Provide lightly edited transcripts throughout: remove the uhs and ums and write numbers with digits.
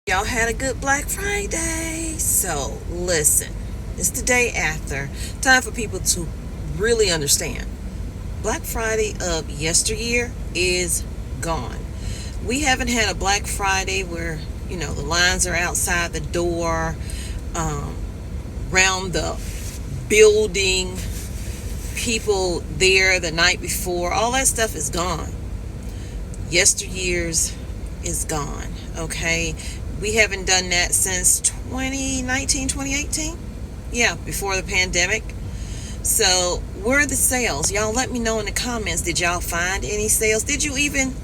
Y'all had a good Black Friday. So listen, it's the day after. Time for people to really understand. Black Friday of yesteryear is gone. We haven't had a Black Friday where, the lines are outside the door, around the building, people there the night before. All that stuff is gone. Yesteryear's is gone, okay? We haven't done that since 2019, 2018. Yeah, before the pandemic. So, where are the sales? Y'all let me know in the comments. Did y'all find any sales? Did you even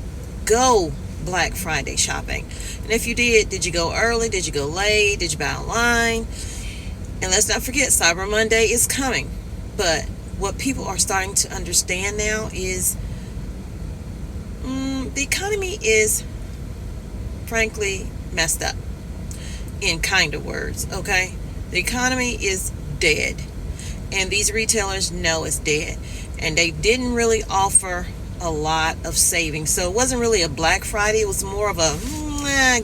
go Black Friday shopping? And if you did you go early? Did you go late? Did you buy online? And let's not forget, Cyber Monday is coming. But what people are starting to understand now is the economy is frankly messed up, in kind of words, okay? The economy is dead, and these retailers know it's dead, and they didn't really offer a lot of savings. So it wasn't really a Black Friday. It was more of a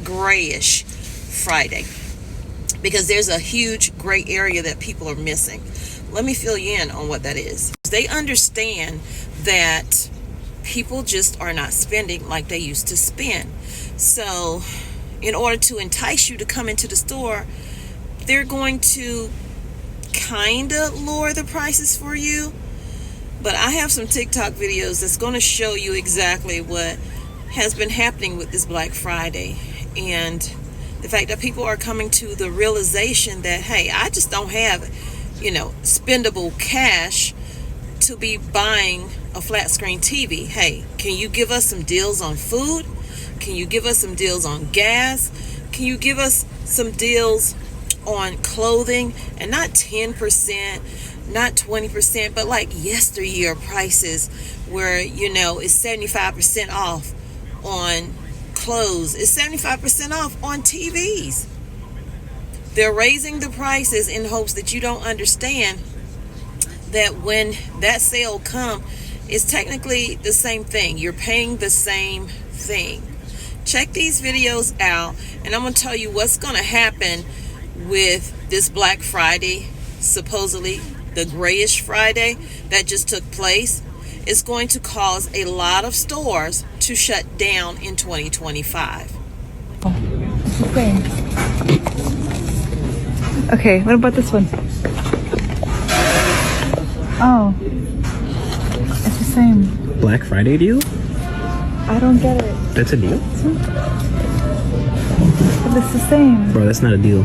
grayish Friday, because there's a huge gray area that people are missing. Let me fill you in on what that is. They understand that people just are not spending like they used to spend. So in order to entice you to come into the store, they're going to kind of lower the prices for you. But I have some TikTok videos that's going to show you exactly what has been happening with this Black Friday, and the fact that people are coming to the realization that, hey, I just don't have, spendable cash to be buying a flat screen TV. Hey, can you give us some deals on food? Can you give us some deals on gas? Can you give us some deals on clothing? And not 10%, not 20%, but like yesteryear prices where, it's 75% off on clothes. It's 75% off on TVs. They're raising the prices in hopes that you don't understand that when that sale comes, it's technically the same thing. You're paying the same thing. Check these videos out, and I'm going to tell you what's going to happen with this Black Friday, supposedly the grayish Friday that just took place. It's going to cause a lot of stores to shut down in 2025. Okay, what about this one? Oh, it's the same. Black Friday deal? I don't get it. That's a deal? But it's the same. Bro, that's not a deal.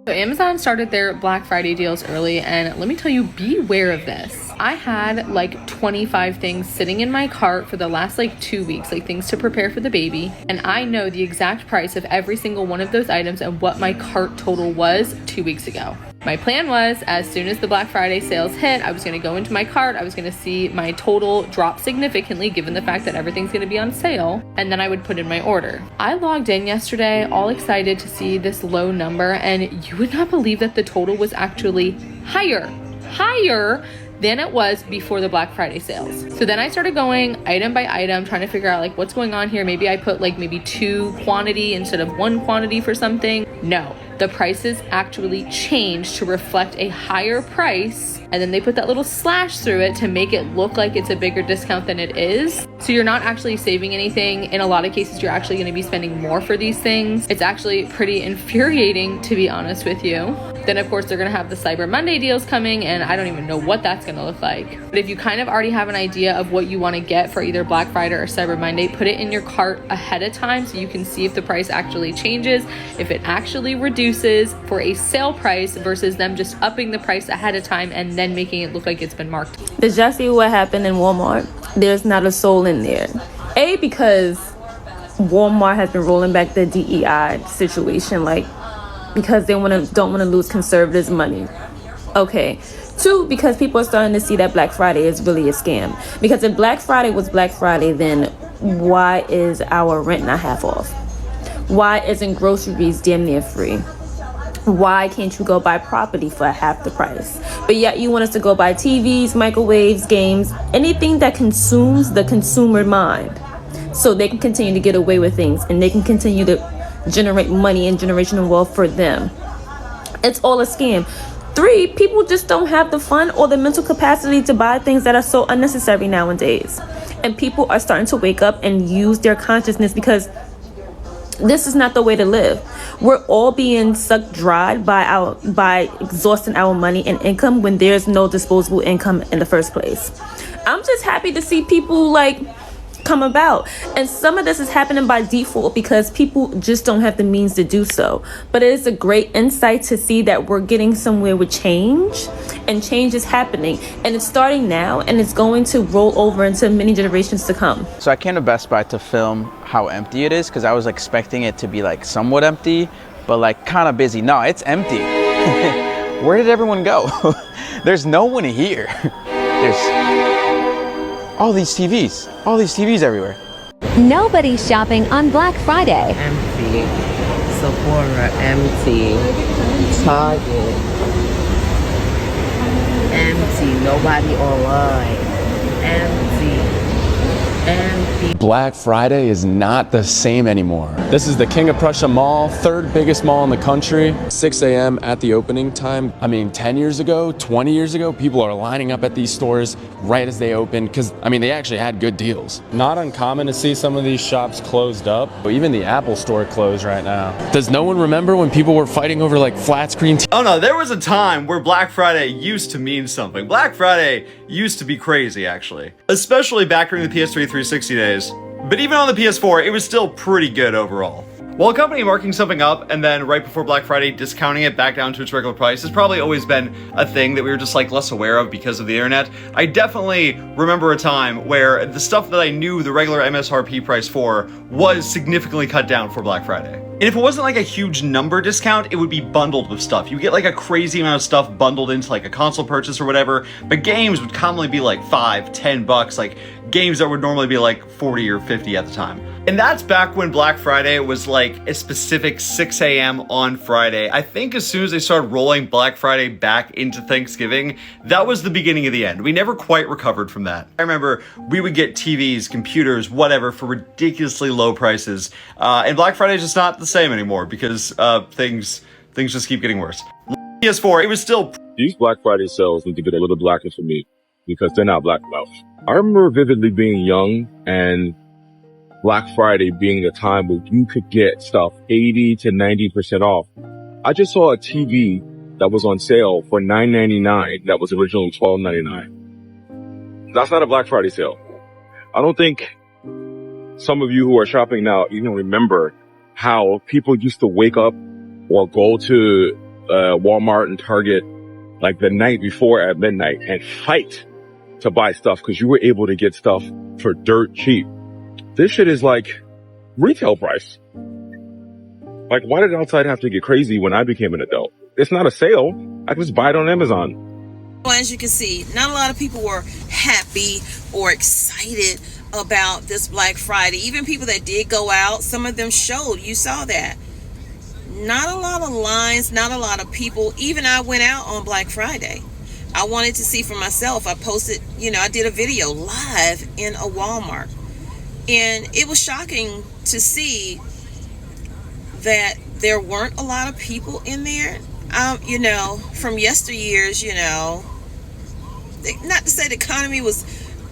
So Amazon started their Black Friday deals early, and let me tell you, beware of this. I had like 25 things sitting in my cart for the last 2 weeks, things to prepare for the baby, and I know the exact price of every single one of those items and what my cart total was 2 weeks ago. My plan was, as soon as the Black Friday sales hit, I was going to go into my cart, I was going to see my total drop significantly given the fact that everything's going to be on sale, and then I would put in my order. I logged in yesterday all excited to see this low number, and you would not believe that the total was actually higher than it was before the Black Friday sales. So then I started going item by item, trying to figure out what's going on here. Maybe I put maybe 2 quantity instead of 1 quantity for something. No, the prices actually changed to reflect a higher price, and then they put that little slash through it to make it look like it's a bigger discount than it is. So you're not actually saving anything. In a lot of cases, you're actually going to be spending more for these things. It's actually pretty infuriating, to be honest with you. Then of course they're going to have the Cyber Monday deals coming, and I don't even know what that's going to look like. But if you kind of already have an idea of what you want to get for either Black Friday or Cyber Monday, put it in your cart ahead of time so you can see if the price actually changes, if it actually reduces for a sale price versus them just upping the price ahead of time and then making it look like it's been marked. Did y'all see what happened in Walmart? There's not a soul in there. Because Walmart has been rolling back the DEI situation, because they don't want to lose conservatives' money. Okay. 2, because people are starting to see that Black Friday is really a scam. Because if Black Friday was Black Friday, then why is our rent not half off? Why isn't groceries damn near free? Why can't you go buy property for half the price? But yet you want us to go buy TVs, microwaves, games, anything that consumes the consumer mind, so they can continue to get away with things and they can continue to generate money and generational wealth for them. It's all a scam. 3, people just don't have the fun or the mental capacity to buy things that are so unnecessary nowadays. And people are starting to wake up and use their consciousness, because this is not the way to live. We're all being sucked dry by exhausting our money and income when there's no disposable income in the first place. I'm just happy to see people like come about, and some of this is happening by default because people just don't have the means to do so. But it is a great insight to see that we're getting somewhere with change, and change is happening, and it's starting now, and it's going to roll over into many generations to come. So I came to Best Buy to film how empty it is, because I was expecting it to be like somewhat empty, but like kind of busy. No, it's empty. Where did everyone go? There's no one here. There's all these TVs everywhere. Nobody's shopping on Black Friday. Empty. Sephora, empty. Target, empty. Nobody online. Empty. Black Friday is not the same anymore. This is the King of Prussia Mall, 3rd biggest mall in the country. 6 a.m. at the opening time. I mean, 10 years ago, 20 years ago, people are lining up at these stores right as they open, because, I mean, they actually had good deals. Not uncommon to see some of these shops closed up, but even the Apple store closed right now. Does no one remember when people were fighting over like flat screen Oh no, there was a time where Black Friday used to mean something. Black Friday used to be crazy, actually. Especially back during the PS3 360 days. But even on the PS4, it was still pretty good overall. While a company marking something up and then right before Black Friday discounting it back down to its regular price has probably always been a thing that we were just like less aware of because of the internet, I definitely remember a time where the stuff that I knew the regular MSRP price for was significantly cut down for Black Friday. And if it wasn't like a huge number discount, it would be bundled with stuff. You get like a crazy amount of stuff bundled into like a console purchase or whatever, but games would commonly be like $5, $10, like games that would normally be like 40 or 50 at the time. And that's back when Black Friday was like a specific 6 a.m. on Friday. I think as soon as they started rolling Black Friday back into Thanksgiving, that was the beginning of the end. We never quite recovered from that. I remember we would get TVs, computers, whatever for ridiculously low prices. And Black Friday is just not the same anymore because things just keep getting worse. PS4, it was still... These Black Friday sales need to get a little blacker for me because they're not black enough. I remember vividly being young and Black Friday being the time where you could get stuff 80 to 90% off. I just saw a TV that was on sale for $9.99 that was originally $12.99. That's not a Black Friday sale. I don't think some of you who are shopping now even remember how people used to wake up or go to Walmart and Target like the night before at midnight and fight to buy stuff because you were able to get stuff for dirt cheap. This shit is like retail price. Like, why did outside have to get crazy when I became an adult? It's not a sale. I can just buy it on Amazon. Well, as you can see, not a lot of people were happy or excited about this Black Friday. Even people that did go out, some of them showed. You saw that. Not a lot of lines, not a lot of people. Even I went out on Black Friday. I wanted to see for myself. I posted, I did a video live in a Walmart. And it was shocking to see that there weren't a lot of people in there. From yesteryears, not to say the economy was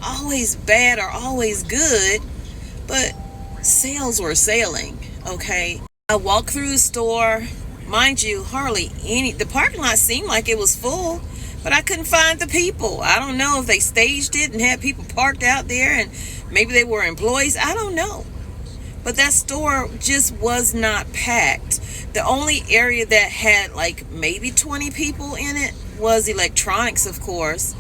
always bad or always good, but sales were sailing, okay? I walked through the store, mind you, the parking lot seemed like it was full, but I couldn't find the people. I don't know if they staged it and had people parked out there and maybe they were employees. I don't know. But that store just was not packed. The only area that had like maybe 20 people in it was electronics, of course,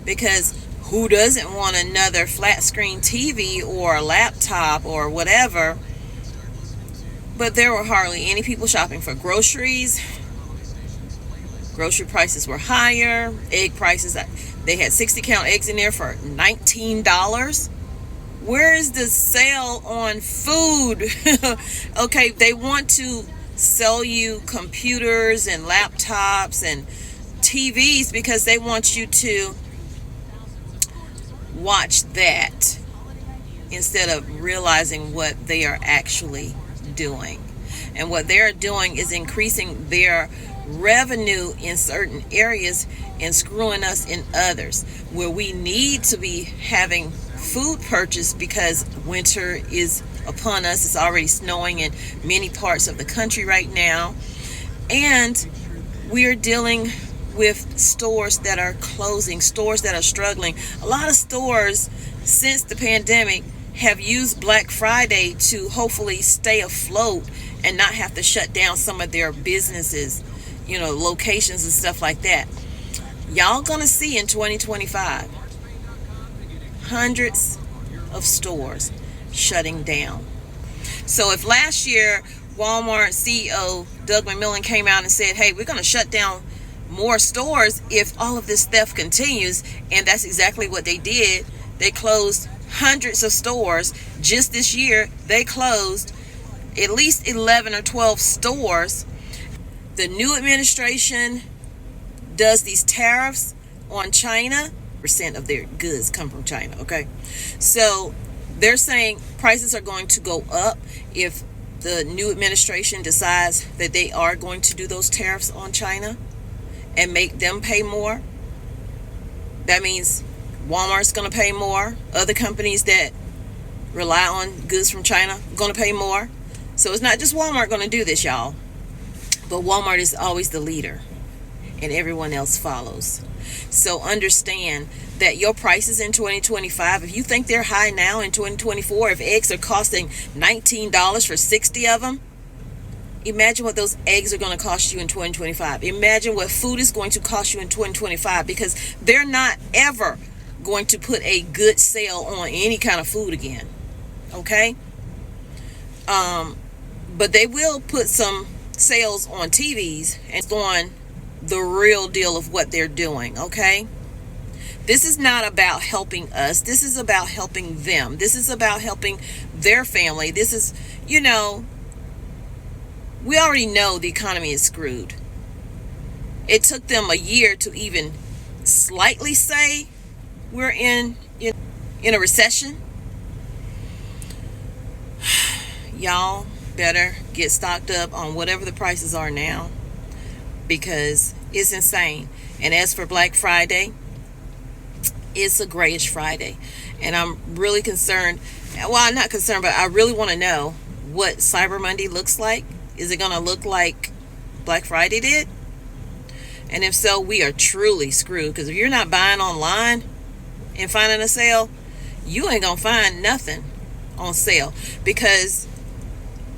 because who doesn't want another flat screen TV or a laptop or whatever? But there were hardly any people shopping for groceries. Grocery prices were higher. Egg prices, they had 60 count eggs in there for $19. Where is the sale on food? Okay, they want to sell you computers and laptops and TVs because they want you to watch that instead of realizing what they are actually doing. And what they're doing is increasing their revenue in certain areas and screwing us in others, where we need to be having food purchase because winter is upon us. It's already snowing in many parts of the country right now, and we are dealing with stores that are closing, stores that are struggling. A lot of stores since the pandemic have used Black Friday to hopefully stay afloat and not have to shut down some of their businesses, you know, locations and stuff like that. Y'all gonna see in 2025 hundreds of stores shutting down. So if last year Walmart CEO Doug McMillon came out and said, hey, we're going to shut down more stores if all of this theft continues, and that's exactly what they did. They closed hundreds of stores. Just this year they closed at least 11 or 12 stores. The new administration does these tariffs on China. Percent of their goods come from China. Okay, so they're saying prices are going to go up if the new administration decides that they are going to do those tariffs on China and make them pay more. That means Walmart's going to pay more. Other companies that rely on goods from China are going to pay more. So it's not just Walmart going to do this, y'all, but Walmart is always the leader and everyone else follows. So understand that your prices in 2025, if you think they're high now in 2024, if eggs are costing $19 for 60 of them, imagine what those eggs are going to cost you in 2025. Imagine what food is going to cost you in 2025, because they're not ever going to put a good sale on any kind of food again. Okay? But they will put some sales on TVs and on the real deal of what they're doing. Okay? This is not about helping us. This is about helping them. This is about helping their family. This is, you know, we already know the economy is screwed. It took them a year to even slightly say we're in a recession. Y'all better get stocked up on whatever the prices are now, because it's insane. And as for Black Friday, it's a grayish Friday, and I'm really concerned. Well, I'm not concerned, but I really want to know what Cyber Monday looks like. Is it going to look like Black Friday did? And if so, we are truly screwed, because if you're not buying online and finding a sale, you ain't going to find nothing on sale, because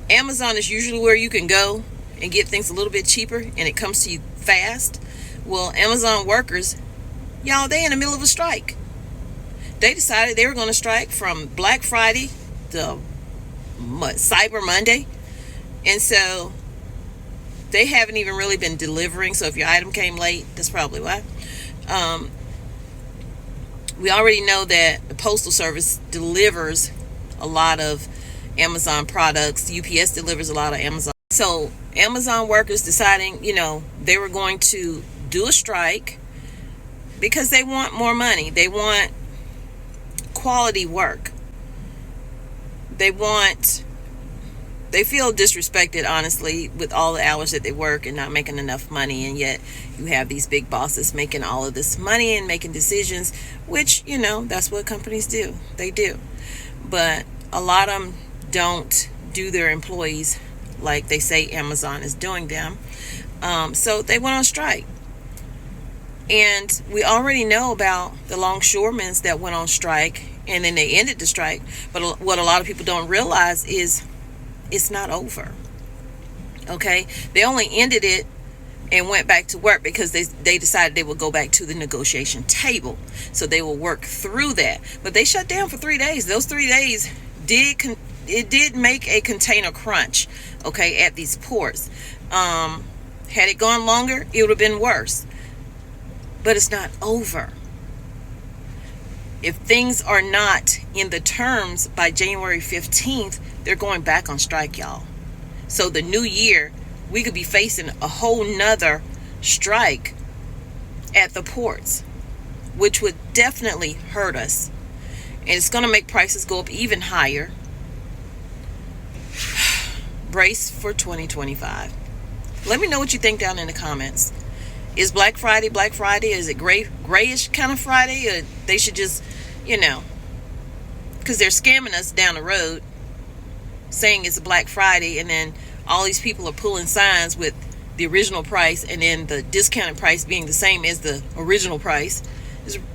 Amazon is usually where you can go and get things a little bit cheaper, and it comes to you fast. Well, Amazon workers, y'all, they in the middle of a strike. They decided they were going to strike from Black Friday to Cyber Monday. And so they haven't even really been delivering. So if your item came late, that's probably why. We already know that the Postal Service delivers a lot of Amazon products. UPS delivers a lot of Amazon. So Amazon workers deciding, you know, they were going to do a strike because they want more money. They want quality work. They feel disrespected, honestly, with all the hours that they work and not making enough money. And yet you have these big bosses making all of this money and making decisions, which, you know, that's what companies do. They do. But a lot of them don't do their employees like they say Amazon is doing them. So they went on strike. And we already know about the longshoremen that went on strike, and then they ended the strike. But what a lot of people don't realize is it's not over. Okay? They only ended it and went back to work because they decided they would go back to the negotiation table. So they will work through that. But they shut down for 3 days. Those 3 days did make a container crunch, okay, at these ports. Had it gone longer, it would have been worse. But it's not over. If things are not in the terms by January 15th, they're going back on strike, y'all. So the new year, we could be facing a whole nother strike at the ports, which would definitely hurt us. And it's going to make prices go up even higher. Brace for 2025. Let me know what you think down in the comments. Is Black Friday Black Friday? Is it grayish kind of Friday? Or they should just, because they're scamming us down the road, saying it's a Black Friday, and then all these people are pulling signs with the original price, and then the discounted price being the same as the original price.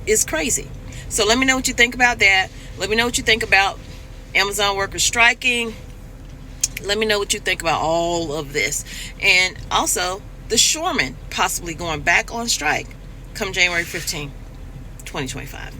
Is crazy. So let me know what you think about that. Let me know what you think about Amazon workers striking. Let me know what you think about all of this. And also the shoremen possibly going back on strike come January 15, 2025.